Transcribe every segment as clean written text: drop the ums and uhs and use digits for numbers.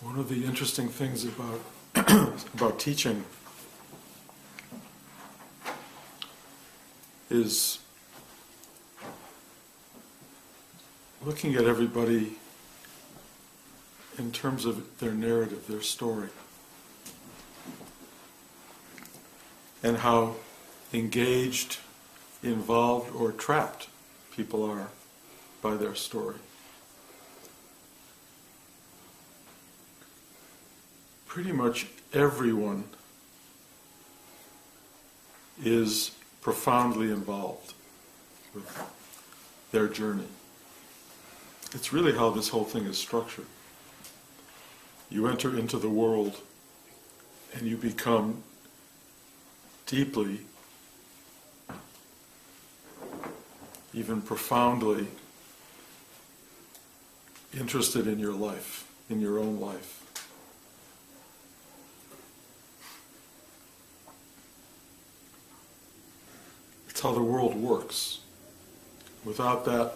One of the interesting things about about teaching is looking at everybody in terms of their narrative, their story, and how engaged, involved, or trapped people are by their story. Pretty much everyone is profoundly involved with their journey. It's really how this whole thing is structured. You enter into the world and you become deeply, even profoundly interested in your life, in your own life. It's how the world works. Without that,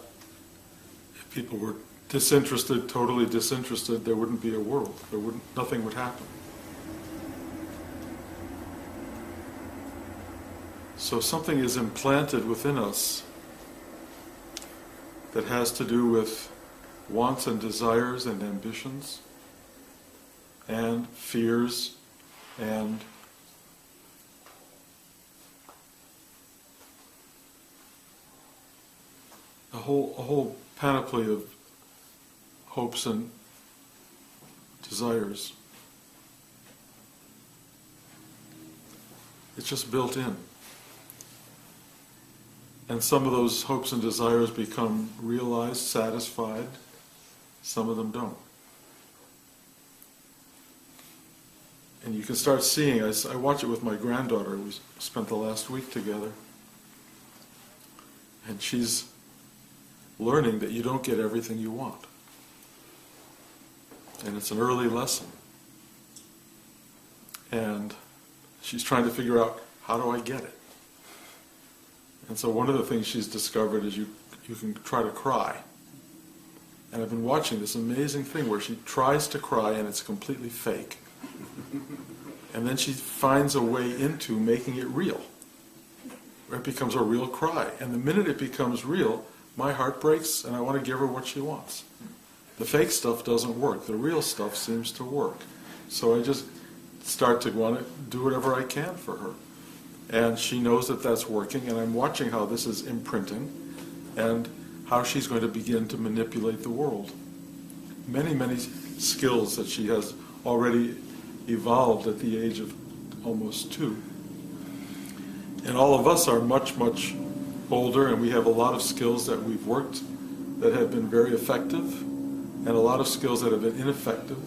if people were disinterested, totally disinterested, there wouldn't be a world. Nothing would happen. So something is implanted within us that has to do with wants and desires and ambitions and fears and a whole panoply of hopes and desires. It's just built in. And some of those hopes and desires become realized, satisfied. Some of them don't. And you can start seeing, I watch it with my granddaughter. We spent the last week together. And she's learning that you don't get everything you want. And it's an early lesson. And she's trying to figure out, how do I get it? And so one of the things she's discovered is you can try to cry. And I've been watching this amazing thing where she tries to cry and it's completely fake. And then she finds a way into making it real. Where it becomes a real cry. And the minute it becomes real, my heart breaks and I want to give her what she wants. The fake stuff doesn't work. The real stuff seems to work. So I just start to want to do whatever I can for her. And she knows that that's working, and I'm watching how this is imprinting and how she's going to begin to manipulate the world. Many, many skills that she has already evolved at the age of almost 2. And all of us are much, much older, and we have a lot of skills that we've worked that have been very effective, and a lot of skills that have been ineffective.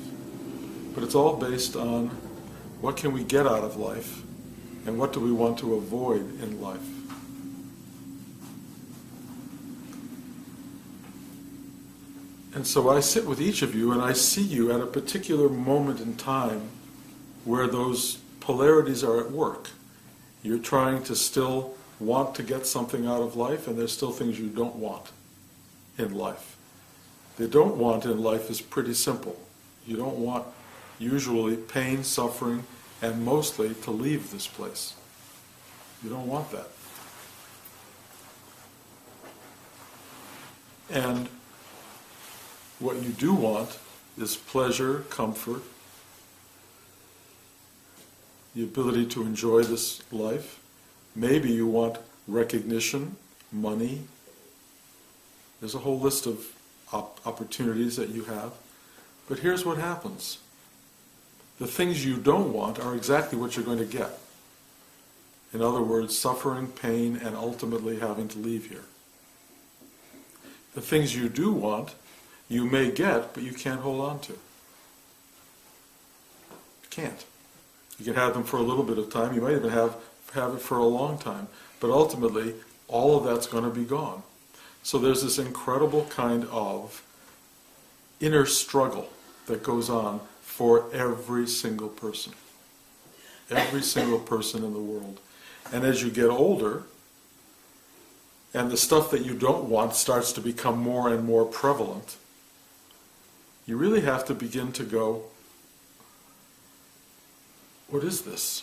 But it's all based on what can we get out of life, and what do we want to avoid in life. And so I sit with each of you, and I see you at a particular moment in time where those polarities are at work. You're trying to still want to get something out of life, and there's still things you don't want in life. The don't want in life is pretty simple. You don't want usually pain, suffering, and mostly to leave this place. You don't want that. And what you do want is pleasure, comfort, the ability to enjoy this life. Maybe you want recognition, money. There's a whole list of opportunities that you have. But here's what happens. The things you don't want are exactly what you're going to get. In other words, suffering, pain, and ultimately having to leave here. The things you do want, you may get, but you can't hold on to. You can't. You can have them for a little bit of time. You might even have it for a long time. But ultimately, all of that's going to be gone. So there's this incredible kind of inner struggle that goes on for every single person. Every single person in the world. And as you get older, and the stuff that you don't want starts to become more and more prevalent, you really have to begin to go, what is this?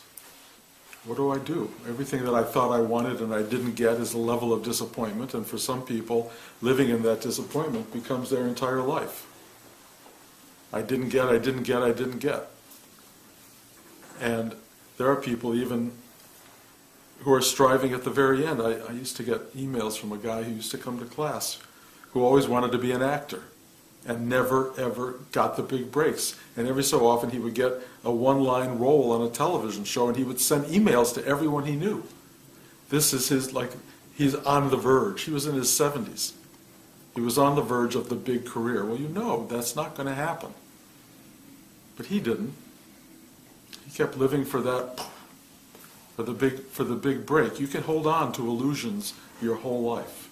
What do I do? Everything that I thought I wanted and I didn't get is a level of disappointment, and for some people, living in that disappointment becomes their entire life. I didn't get, I didn't get, I didn't get. And there are people even who are striving at the very end. I used to get emails from a guy who used to come to class who always wanted to be an actor and never ever got the big breaks. And every so often he would get a one-line role on a television show and he would send emails to everyone he knew. This is his, like, he's on the verge. He was in his 70s. He was on the verge of the big career. Well, you know that's not going to happen. But he didn't. He kept living for that, for the big break. You can hold on to illusions your whole life.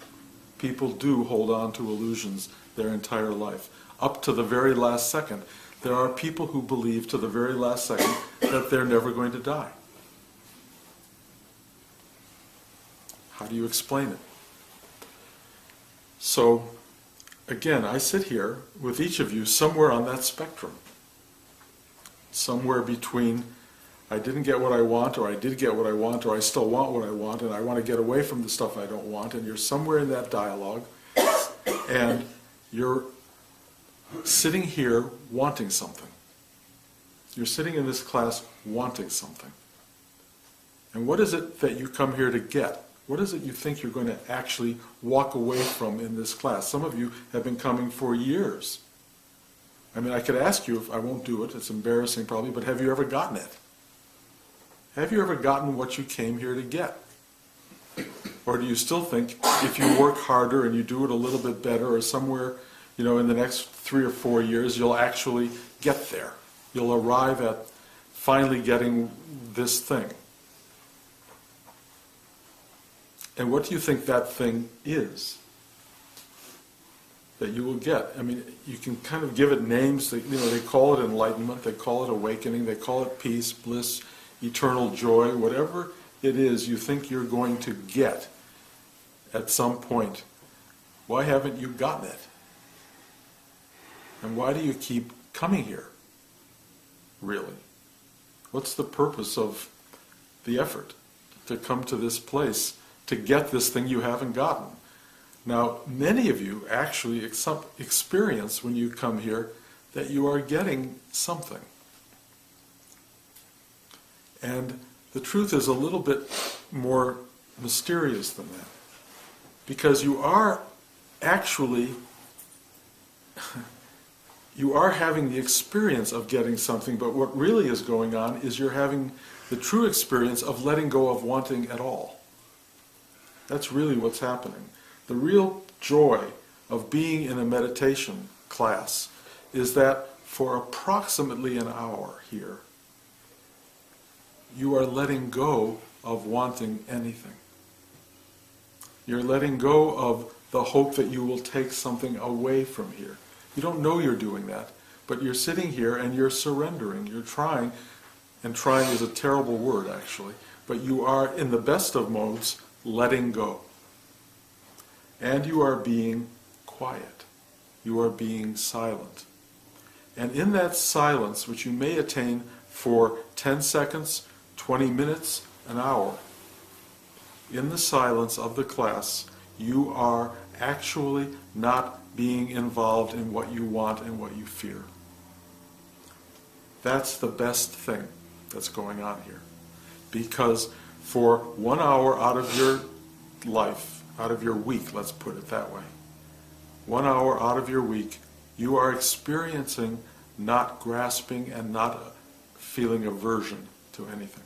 People do hold on to illusions their entire life. Up to the very last second. There are people who believe to the very last second that they're never going to die. How do you explain it? So, again, I sit here with each of you somewhere on that spectrum. Somewhere between I didn't get what I want, or I did get what I want, or I still want what I want, and I want to get away from the stuff I don't want, and you're somewhere in that dialogue, and you're sitting here wanting something. You're sitting in this class wanting something. And what is it that you come here to get? What is it you think you're going to actually walk away from in this class? Some of you have been coming for years. I mean, I could ask you, if I won't do it, it's embarrassing probably, but have you ever gotten it? Have you ever gotten what you came here to get? Or do you still think if you work harder and you do it a little bit better, or somewhere, you know, in the next 3 or 4 years, you'll actually get there? You'll arrive at finally getting this thing. And what do you think that thing is that you will get? I mean, you can kind of give it names. They call it enlightenment, they call it awakening, they call it peace, bliss, eternal joy, whatever it is you think you're going to get at some point. Why haven't you gotten it? And why do you keep coming here? Really? What's the purpose of the effort to come to this place to get this thing you haven't gotten? Now, many of you actually experience when you come here that you are getting something. And the truth is a little bit more mysterious than that. Because you are actually, you are having the experience of getting something, but what really is going on is you're having the true experience of letting go of wanting at all. That's really what's happening. The real joy of being in a meditation class is that for approximately an hour here, you are letting go of wanting anything. You're letting go of the hope that you will take something away from here. You don't know you're doing that, but you're sitting here and you're surrendering. You're trying, and trying is a terrible word actually, but you are in the best of modes letting go. And you are being quiet. You are being silent. And in that silence, which you may attain for 10 seconds, 20 minutes, an hour, in the silence of the class, you are actually not being involved in what you want and what you fear. That's the best thing that's going on here. Because for 1 hour out of your life, out of your week, let's put it that way, 1 hour out of your week, you are experiencing not grasping and not feeling aversion to anything.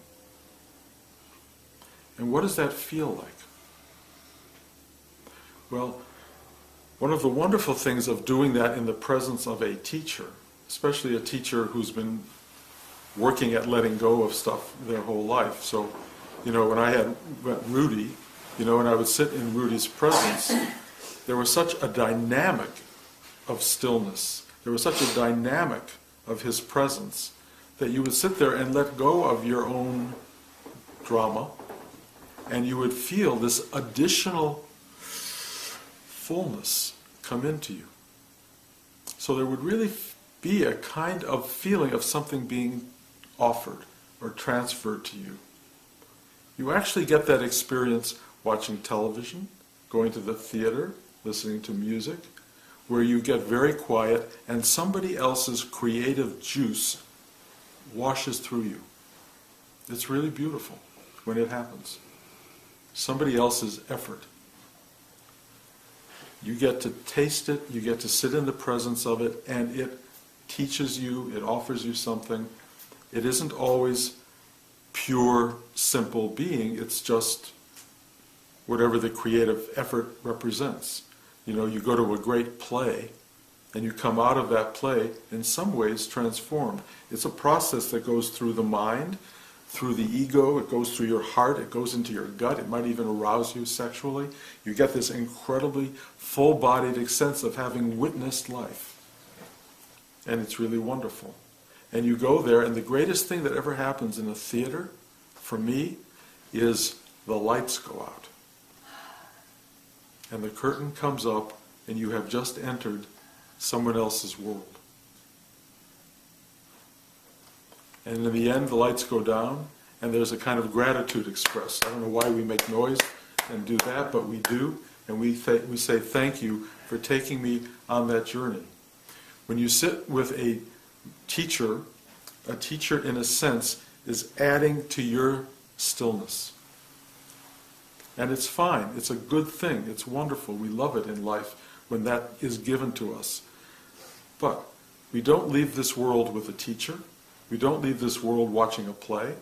And what does that feel like? Well, one of the wonderful things of doing that in the presence of a teacher, especially a teacher who's been working at letting go of stuff their whole life. So, you know, when I had Rudy, you know, and I would sit in Rudy's presence, there was such a dynamic of stillness. There was such a dynamic of his presence that you would sit there and let go of your own drama, and you would feel this additional fullness come into you. So there would really be a kind of feeling of something being offered, or transferred to you. You actually get that experience watching television, going to the theater, listening to music, where you get very quiet and somebody else's creative juice washes through you. It's really beautiful when it happens. Somebody else's effort. You get to taste it, you get to sit in the presence of it, and it teaches you, it offers you something. It isn't always pure, simple being, it's just whatever the creative effort represents. You know, you go to a great play, and you come out of that play in some ways transformed. It's a process that goes through the mind, through the ego, it goes through your heart, it goes into your gut, it might even arouse you sexually. You get this incredibly full-bodied sense of having witnessed life. And it's really wonderful. And you go there, and the greatest thing that ever happens in a theater, for me, is the lights go out. And the curtain comes up, and you have just entered someone else's world. And in the end, the lights go down, and there's a kind of gratitude expressed. I don't know why we make noise and do that, but we do, and we say thank you for taking me on that journey. When you sit with a teacher in a sense is adding to your stillness. And it's fine, it's a good thing, it's wonderful, we love it in life when that is given to us. But we don't leave this world with a teacher. We don't leave this world watching a play.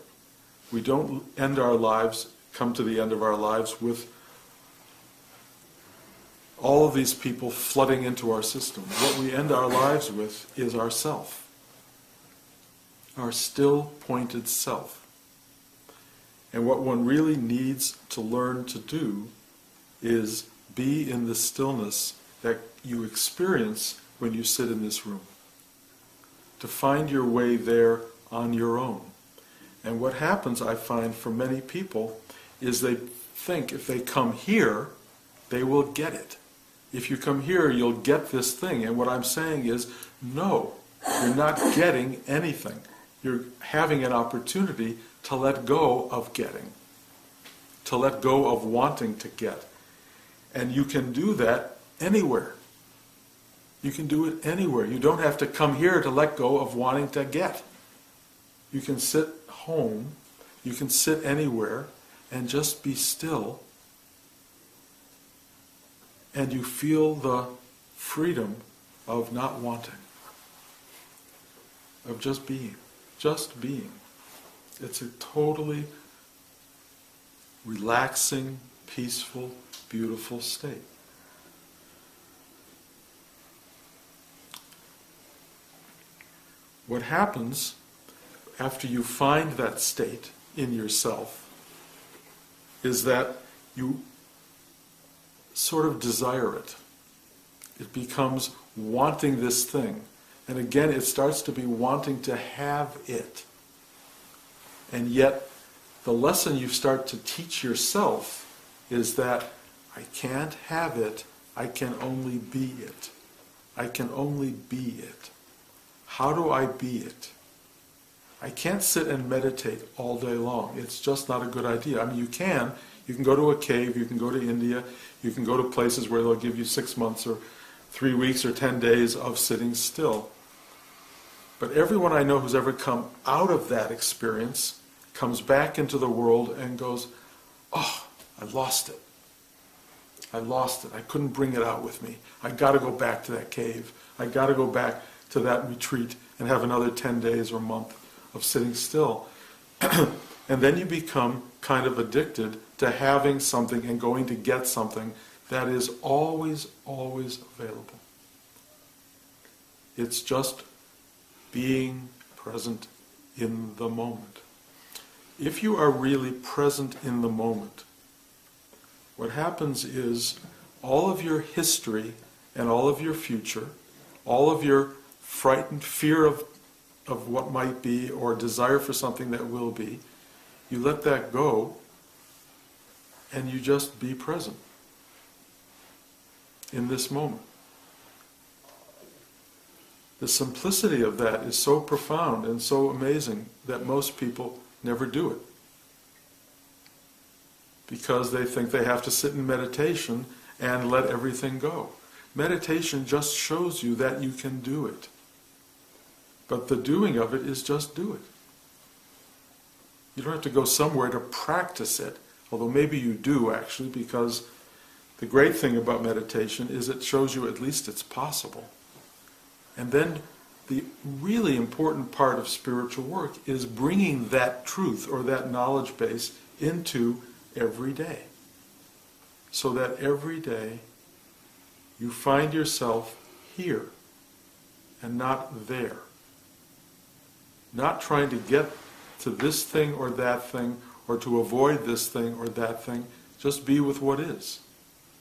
We don't end our lives, come to the end of our lives with all of these people flooding into our system. What we end our lives with is ourself. Our still pointed self. And what one really needs to learn to do is be in the stillness that you experience when you sit in this room. To find your way there on your own. And what happens, I find, for many people, is they think if they come here, they will get it. If you come here, you'll get this thing. And what I'm saying is, no, you're not getting anything. You're having an opportunity to let go of getting. To let go of wanting to get. And you can do that anywhere. You can do it anywhere. You don't have to come here to let go of wanting to get. You can sit home, you can sit anywhere, and just be still. And you feel the freedom of not wanting. Of just being. Just being. It's a totally relaxing, peaceful, beautiful state. What happens after you find that state in yourself is that you sort of desire it. It becomes wanting this thing. And again, it starts to be wanting to have it. And yet, the lesson you start to teach yourself is that I can't have it, I can only be it. I can only be it. How do I be it? I can't sit and meditate all day long. It's just not a good idea. I mean, you can go to a cave, you can go to India, you can go to places where they'll give you 6 months or 3 weeks or 10 days of sitting still. But everyone I know who's ever come out of that experience comes back into the world and goes, oh, I lost it. I lost it. I couldn't bring it out with me. I got to go back to that cave. I got to go back to that retreat and have another 10 days or month of sitting still. And then you become kind of addicted to having something and going to get something that is always, always available. It's just being present in the moment. If you are really present in the moment, what happens is all of your history and all of your future, all of your frightened fear of what might be or desire for something that will be, you let that go and you just be present in this moment. The simplicity of that is so profound and so amazing that most people never do it. Because they think they have to sit in meditation and let everything go. Meditation just shows you that you can do it. But the doing of it is just do it. You don't have to go somewhere to practice it, although maybe you do actually, because the great thing about meditation is it shows you at least it's possible. And then the really important part of spiritual work is bringing that truth or that knowledge base into every day. So that every day you find yourself here and not there. Not trying to get to this thing or that thing or to avoid this thing or that thing. Just be with what is.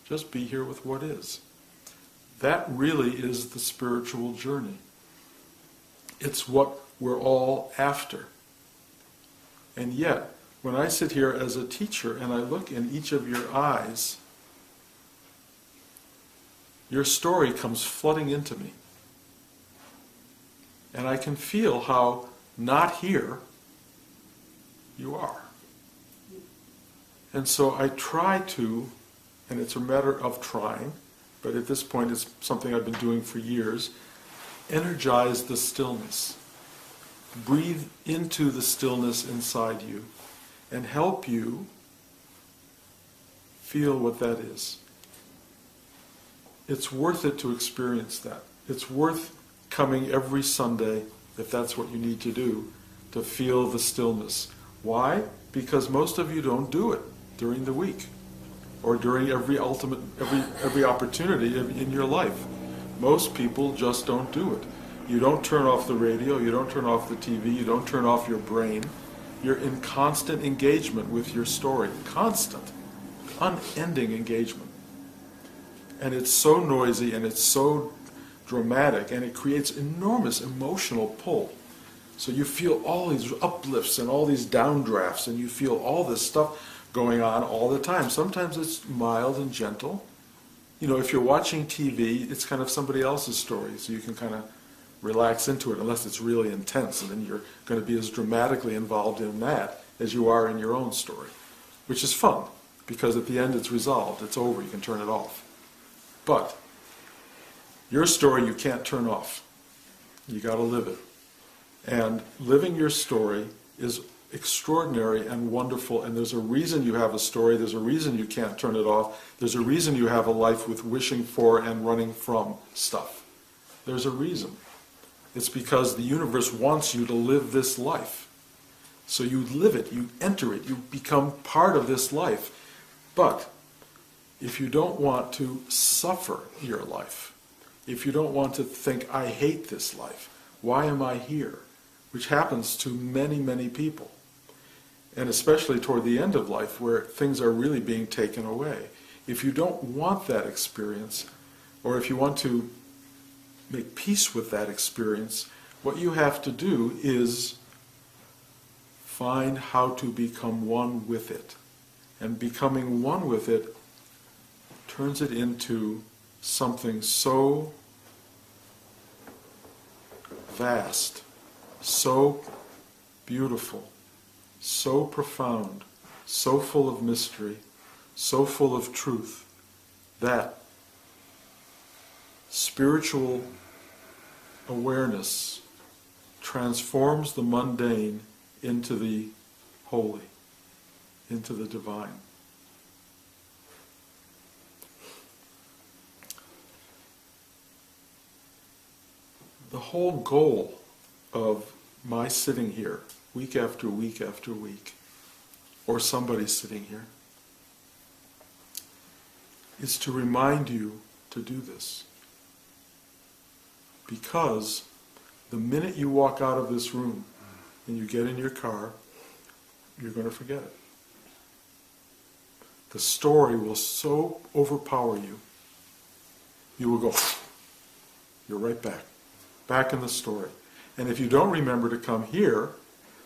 Just be here with what is. That really is the spiritual journey. It's what we're all after. And yet, when I sit here as a teacher and I look in each of your eyes, your story comes flooding into me. And I can feel how not here you are. And so I try to, and it's a matter of trying, but at this point it's something I've been doing for years, energize the stillness. Breathe into the stillness inside you and help you feel what that is. It's worth it to experience that. It's worth coming every Sunday, if that's what you need to do, to feel the stillness. Why? Because most of you don't do it during the week or during every opportunity in your life. Most people just don't do it. You don't turn off the radio, you don't turn off the TV, you don't turn off your brain. You're in constant engagement with your story. Constant, unending engagement. And it's so noisy and it's so dramatic and it creates enormous emotional pull. So you feel all these uplifts and all these downdrafts and you feel all this stuff going on all the time. Sometimes it's mild and gentle. You know, if you're watching TV, it's kind of somebody else's story, so you can kind of relax into it unless it's really intense, and then you're going to be as dramatically involved in that as you are in your own story, which is fun, because at the end it's resolved, it's over, you can turn it off. But your story you can't turn off. You got to live it. And living your story is extraordinary and wonderful, and there's a reason you have a story, there's a reason you can't turn it off, there's a reason you have a life with wishing for and running from stuff. There's a reason. It's because the universe wants you to live this life. So you live it, you enter it, you become part of this life. But if you don't want to suffer your life, if you don't want to think, I hate this life, why am I here? Which happens to many, many people. And especially toward the end of life where things are really being taken away. If you don't want that experience, or if you want to make peace with that experience, what you have to do is find how to become one with it. And becoming one with it turns it into something so vast, so beautiful, so profound, so full of mystery, so full of truth, that spiritual awareness transforms the mundane into the holy, into the divine. The whole goal of my sitting here, week after week after week, or somebody sitting here, is to remind you to do this. Because the minute you walk out of this room and you get in your car, you're going to forget it. The story will so overpower you, you will go, you're right back in the story. And if you don't remember to come here,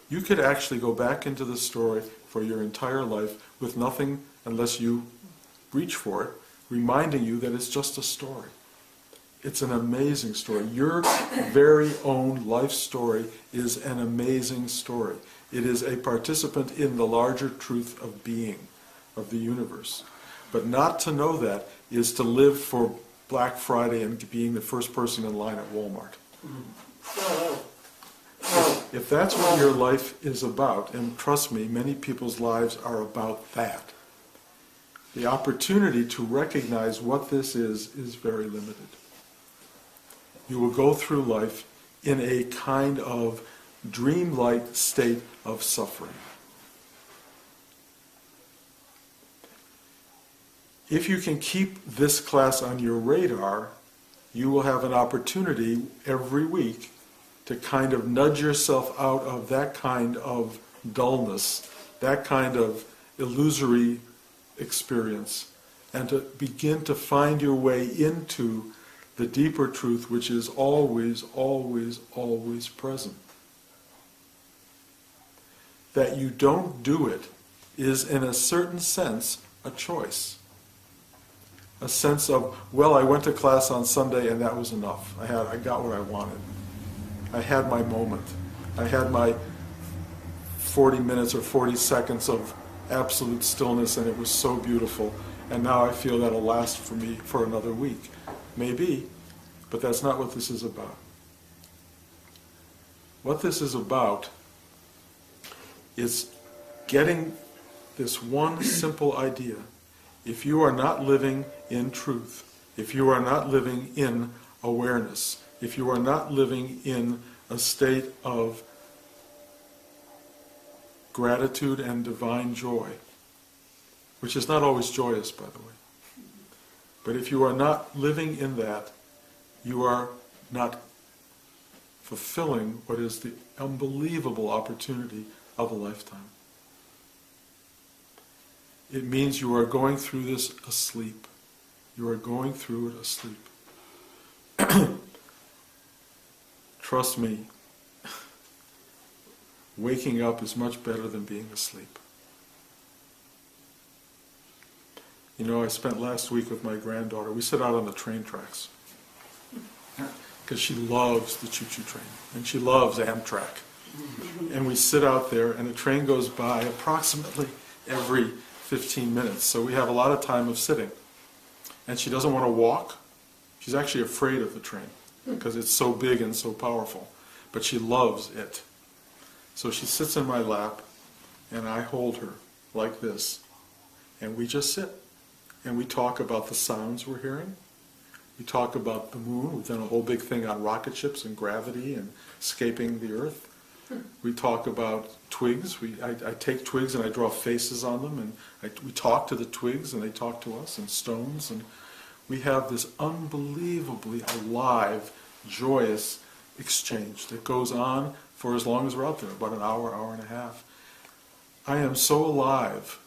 you could actually go back into the story for your entire life with nothing, unless you reach for it, reminding you that it's just a story. It's an amazing story. Your very own life story is an amazing story. It is a participant in the larger truth of being, of the universe. But not to know that is to live for Black Friday and being the first person in line at Walmart. If that's what your life is about, and trust me, many people's lives are about that, the opportunity to recognize what this is very limited. You will go through life in a kind of dreamlike state of suffering. If you can keep this class on your radar, you will have an opportunity every week to kind of nudge yourself out of that kind of dullness, that kind of illusory experience, and to begin to find your way into the deeper truth, which is always, always, always present. That you don't do it is, in a certain sense, a choice. A sense of, well, I went to class on Sunday and that was enough. I got what I wanted. I had my moment. I had my 40 minutes or 40 seconds of absolute stillness, and it was so beautiful. And now I feel that'll last for me for another week. Maybe, but that's not what this is about. What this is about is getting this one simple idea. If you are not living in truth, if you are not living in awareness, if you are not living in a state of gratitude and divine joy, which is not always joyous, by the way, but if you are not living in that, you are not fulfilling what is the unbelievable opportunity of a lifetime. It means you are going through this asleep. You are going through it asleep. Trust me, waking up is much better than being asleep. You know, I spent last week with my granddaughter. We sit out on the train tracks because she loves the choo-choo train and she loves Amtrak. And we sit out there and a train goes by approximately every 15 minutes. So we have a lot of time of sitting. And she doesn't want to walk. She's actually afraid of the train because it's so big and so powerful. But she loves it. So she sits in my lap and I hold her like this. And we just sit. And we talk about the sounds we're hearing. We talk about the moon. We've done a whole big thing on rocket ships and gravity and escaping the Earth. We talk about twigs. I take twigs and I draw faces on them, and we talk to the twigs and they talk to us, and stones, and we have this unbelievably alive, joyous exchange that goes on for as long as we're out there, about an hour, hour and a half. I am so alive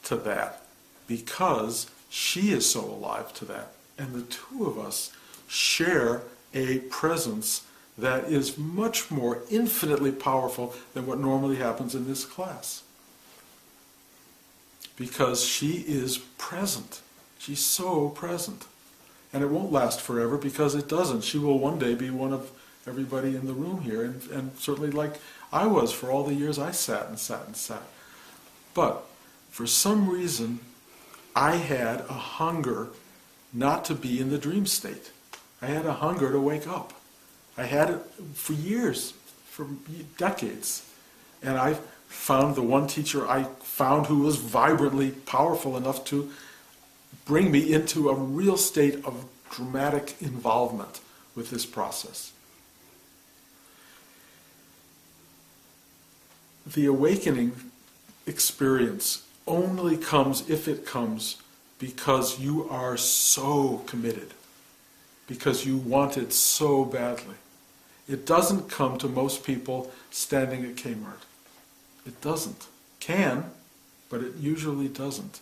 to that because she is so alive to that, and the two of us share a presence that is much more infinitely powerful than what normally happens in this class. Because she is present. She's so present. And it won't last forever because it doesn't. She will one day be one of everybody in the room here, and certainly like I was for all the years I sat and sat and sat. But for some reason, I had a hunger not to be in the dream state. I had a hunger to wake up. I had it for years, for decades. And I found the one teacher I found who was vibrantly powerful enough to bring me into a real state of dramatic involvement with this process. The awakening experience only comes, if it comes, because you are so committed, because you want it so badly. It doesn't come to most people standing at Kmart. It doesn't. Can, but it usually doesn't.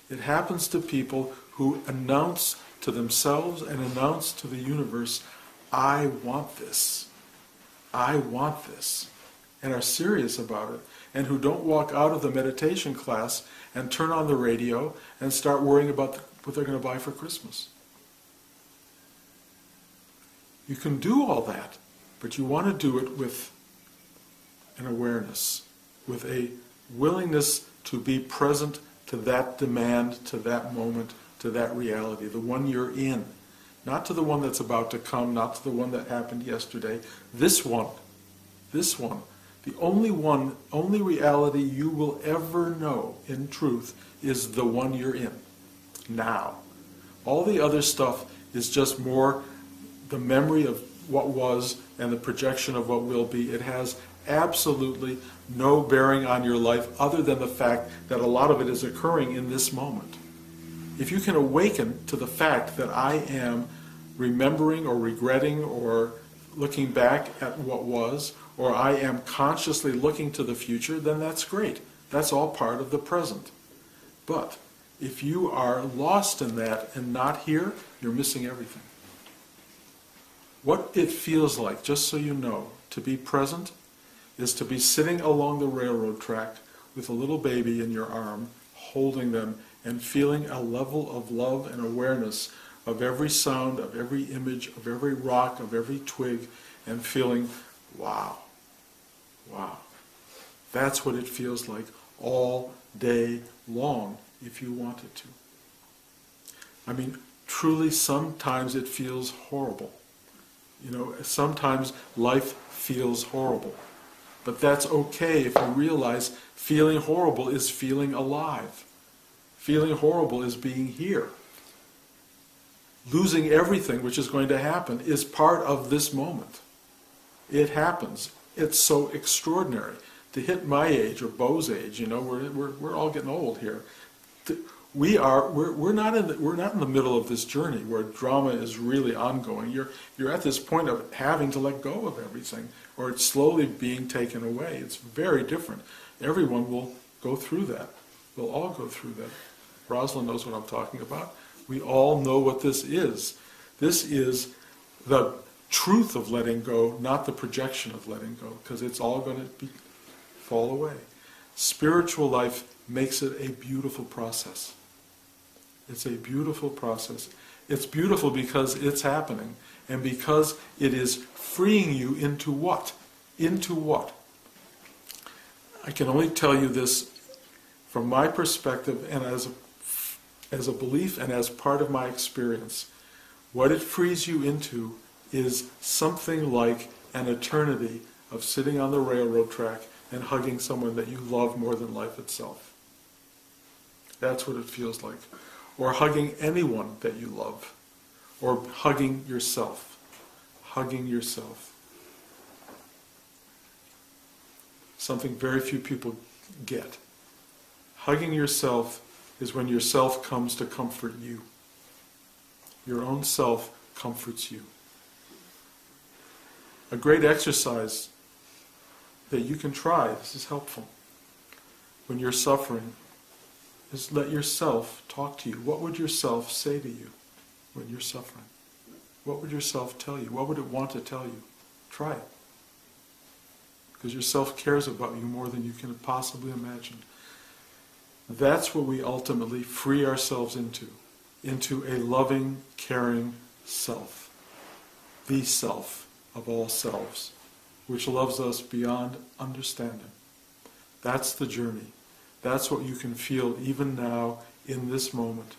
It happens to people who announce to themselves and announce to the universe, I want this. I want this. And are serious about it. And who don't walk out of the meditation class and turn on the radio and start worrying about what they're going to buy for Christmas. You can do all that, but you want to do it with an awareness with a willingness to be present to that demand, to that moment, to that reality, the one you're in. Not to the one that's about to come, not to the one that happened yesterday. This one. This one. The only reality you will ever know in truth is the one you're in. Now. All the other stuff is just more the memory of what was and the projection of what will be. It has absolutely no bearing on your life other than the fact that a lot of it is occurring in this moment. If you can awaken to the fact that I am remembering or regretting or looking back at what was, or I am consciously looking to the future, then that's great. That's all part of the present. But if you are lost in that and not here, you're missing everything. What it feels like, just so you know, to be present is to be sitting along the railroad track with a little baby in your arm, holding them and feeling a level of love and awareness of every sound, of every image, of every rock, of every twig, and feeling, wow, wow. That's what it feels like all day long if you wanted to. I mean, truly sometimes it feels horrible. You know, sometimes life feels horrible. But that's okay if you realize feeling horrible is feeling alive. Feeling horrible is being here. Losing everything, which is going to happen, is part of this moment. It happens. It's so extraordinary. To hit my age or Beau's age, you know, we're all getting old here. We're not in the middle of this journey where drama is really ongoing. You're at this point of having to let go of everything, or it's slowly being taken away. It's very different. Everyone will go through that. We'll all go through that. Rosalind knows what I'm talking about. We all know what this is. This is the truth of letting go, not the projection of letting go, because it's all going to fall away. Spiritual life makes it a beautiful process. It's a beautiful process. It's beautiful because it's happening, and because it is freeing you into what? Into what? I can only tell you this from my perspective and as a belief and as part of my experience. What it frees you into is something like an eternity of sitting on the railroad track and hugging someone that you love more than life itself. That's what it feels like. Or hugging anyone that you love. Or hugging yourself. Hugging yourself. Something very few people get. Hugging yourself is when yourself comes to comfort you. Your own self comforts you. A great exercise that you can try, this is helpful, when you're suffering, is let yourself talk to you. What would yourself say to you when you're suffering? What would yourself tell you? What would it want to tell you? Try it. Because yourself cares about you more than you can possibly imagine. That's what we ultimately free ourselves into a loving, caring self. The self of all selves, which loves us beyond understanding. That's the journey. That's what you can feel even now in this moment,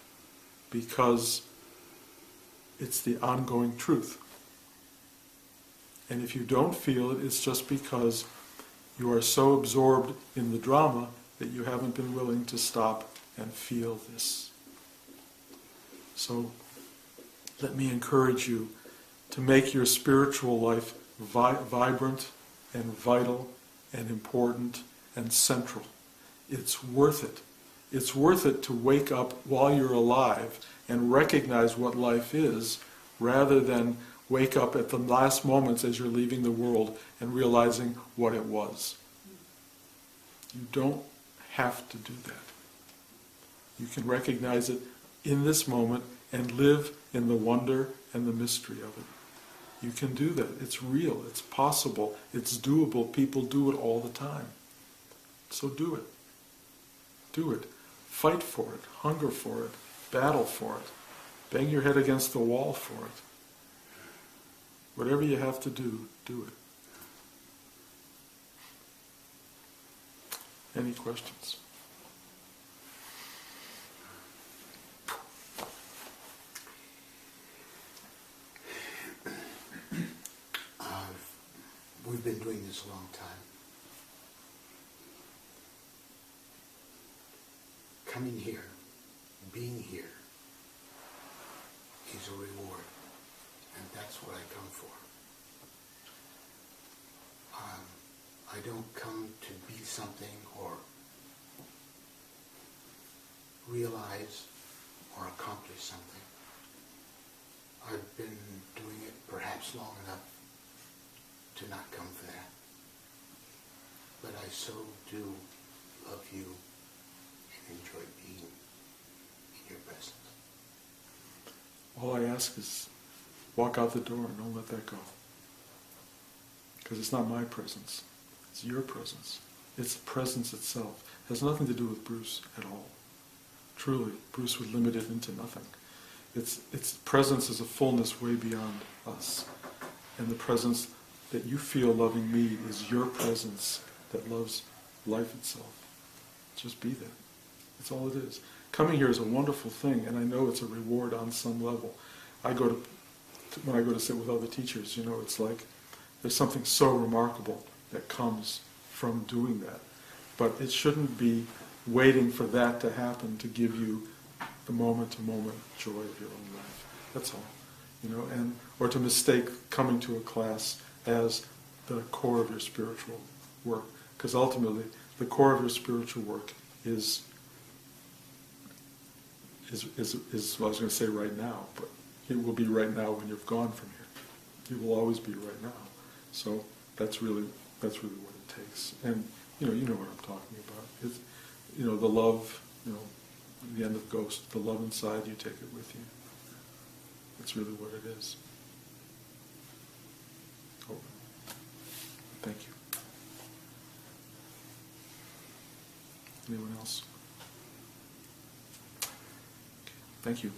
because it's the ongoing truth. And if you don't feel it, it's just because you are so absorbed in the drama that you haven't been willing to stop and feel this. So let me encourage you to make your spiritual life vibrant and vital and important and central. It's worth it. It's worth it to wake up while you're alive and recognize what life is, rather than wake up at the last moments as you're leaving the world and realizing what it was. You don't have to do that. You can recognize it in this moment and live in the wonder and the mystery of it. You can do that. It's real. It's possible. It's doable. People do it all the time. So do it. Do it. Fight for it. Hunger for it. Battle for it. Bang your head against the wall for it. Whatever you have to do, do it. any questions. We've been doing this a long time. Coming here, being here, is a reward, and that's what I come for. I don't come to be something or realize or accomplish something. I've been doing it perhaps long enough to not come for that. But I so do love you and enjoy being in your presence. All I ask is walk out the door and don't let that go. Because it's not my presence. It's your presence. It's the presence itself. It has nothing to do with Bruce at all. Truly, Bruce would limit it into nothing. Its presence is a fullness way beyond us. And the presence that you feel loving me is your presence that loves life itself. Just be that. That's all it is. Coming here is a wonderful thing, and I know it's a reward on some level. When I go to sit with other teachers, it's like there's something so remarkable that comes from doing that. But it shouldn't be waiting for that to happen to give you the moment-to-moment joy of your own life. That's all. Or to mistake coming to a class as the core of your spiritual work. Because ultimately, the core of your spiritual work is what I was going to say right now, but it will be right now when you've gone from here. It will always be right now. So that's really what it takes. And you know what I'm talking about. It's, the love, the end of Ghost, the love inside, you take it with you. That's really what it is. Oh, thank you. Anyone else? Okay. Thank you.